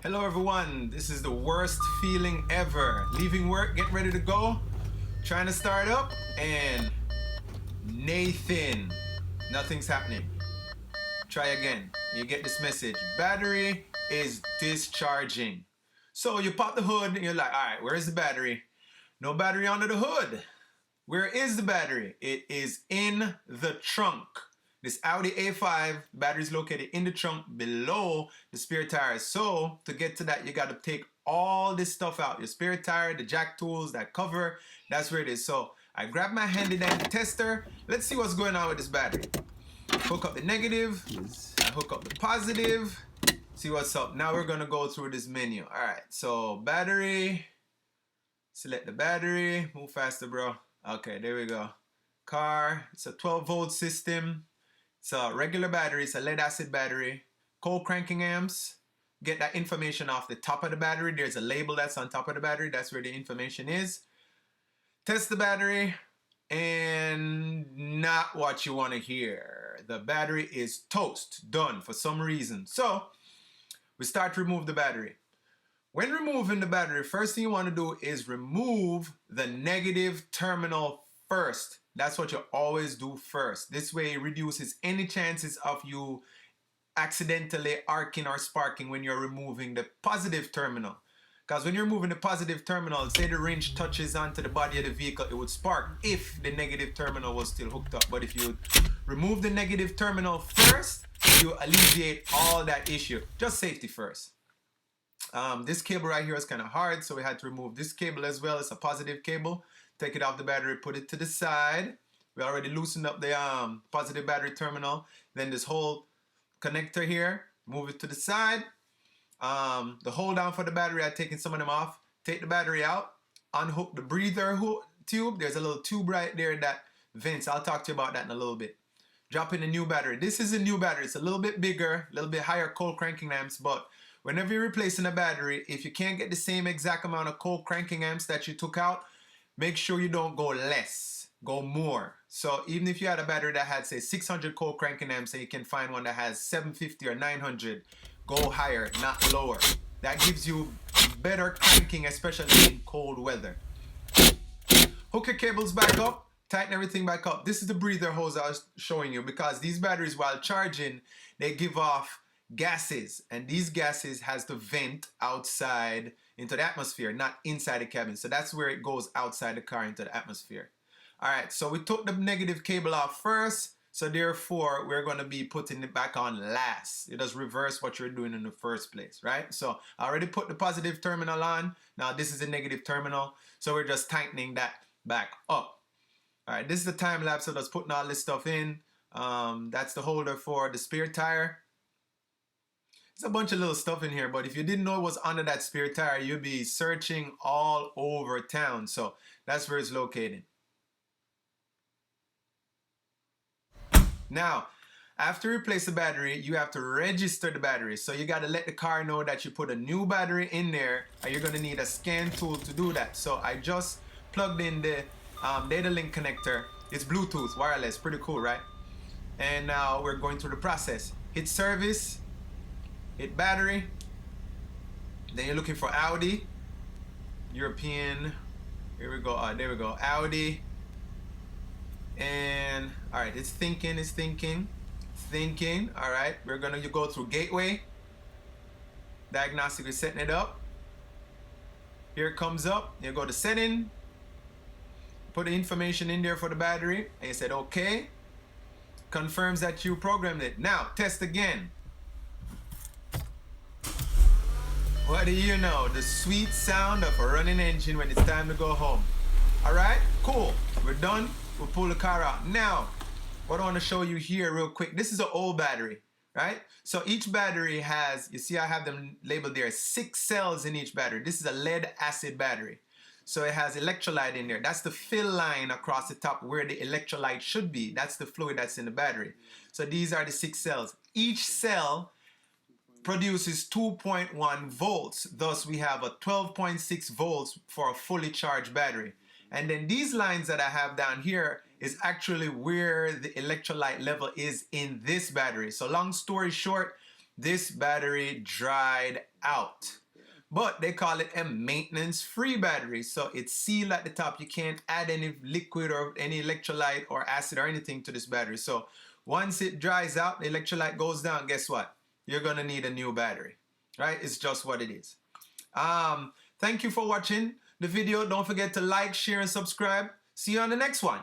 Hello everyone, this is the worst feeling ever. Leaving work, getting ready to go, trying to start up, and Nathan, nothing's happening. Try again. You get this message. Battery is discharging. So you pop the hood and you're like, all right, where's the battery? No battery under the hood. Where is the battery? It is in the trunk. This Audi A5 battery is located in the trunk below the spare tire. So to get to that, you got to take all this stuff out. Your spare tire, the jack tools, that cover, that's where it is. So I grab my handy dandy tester. Let's see what's going on with this battery. Hook up the negative. I hook up the positive. See what's up. Now we're going to go through this menu. All right, so battery. Select the battery. Move faster, bro. Okay, there we go. Car. It's a 12-volt system. It's a regular battery. It's a lead acid battery. Cold cranking amps. Get that information off the top of the battery. There's a label that's on top of the battery. That's where the information is. Test the battery. And not what you want to hear. The battery is toast. Done for some reason. So we start to remove the battery. When removing the battery, first thing you want to do is remove the negative terminal first. That's what you always do first. This way it reduces any chances of you accidentally arcing or sparking when you're removing the positive terminal. Because when you're removing the positive terminal, say the wrench touches onto the body of the vehicle, it would spark if the negative terminal was still hooked up. But if you remove the negative terminal first, you alleviate all that issue. Just safety first. This cable right here is kind of hard, so we had to remove this cable as well. It's a positive cable. Take it off the battery, put it to the side. We already loosened up the positive battery terminal. Then this whole connector here, move it to the side. The hold down for the battery, I've taken some of them off. Take the battery out, unhook the breather tube. There's a little tube right there that vents. I'll talk to you about that in a little bit. Drop in a new battery. This is a new battery. It's a little bit bigger, a little bit higher cold cranking amps, but whenever you're replacing a battery, if you can't get the same exact amount of cold cranking amps that you took out, make sure you don't go less, go more. So even if you had a battery that had, say, 600 cold cranking amps and you can find one that has 750 or 900, go higher, not lower. That gives you better cranking, especially in cold weather. Hook your cables back up, tighten everything back up. This is the breather hose I was showing you, because these batteries, while charging, they give off gases, and these gases has to vent outside into the atmosphere, not inside the cabin. So that's where it goes outside the car into the atmosphere. All right, so we took the negative cable off first, so therefore we're going to be putting it back on last. It does reverse what you're doing in the first place, right? So I already put the positive terminal on. Now this is the negative terminal, so we're just tightening that back up. All right, this is the time lapse of us putting all this stuff in. That's the holder for the spare tire. There's a bunch of little stuff in here, but if you didn't know it was under that spare tire, you'd be searching all over town. So that's where it's located. Now, after you replace the battery, you have to register the battery. So you got to let the car know that you put a new battery in there, and you're going to need a scan tool to do that. So I just plugged in the data link connector. It's Bluetooth, wireless, pretty cool, right? And now we're going through the process. Hit service. Hit battery. Then you're looking for Audi. European. Here we go. There we go. Audi. And all right, it's thinking. All right, we're gonna go through gateway. Diagnostic, we're setting it up. Here it comes up. You go to setting. Put the information in there for the battery. And you said okay. Confirms that you programmed it. Now test again. What do you know? The sweet sound of a running engine when it's time to go home. All right, cool. We're done. We'll pull the car out. Now, what I want to show you here real quick. This is an old battery, right? So each battery has, you see I have them labeled there, 6 cells in each battery. This is a lead acid battery. So it has electrolyte in there. That's the fill line across the top where the electrolyte should be. That's the fluid that's in the battery. So these are the 6 cells. Each cell produces 2.1 volts. Thus, we have a 12.6 volts for a fully charged battery. And then these lines that I have down here is actually where the electrolyte level is in this battery. So long story short, this battery dried out. But they call it a maintenance-free battery, so it's sealed at the top. You can't add any liquid or any electrolyte or acid or anything to this battery. So once it dries out, the electrolyte goes down, guess what? You're gonna need a new battery, right? It's just what it is. Thank you for watching the video. Don't forget to like, share, and subscribe. See you on the next one.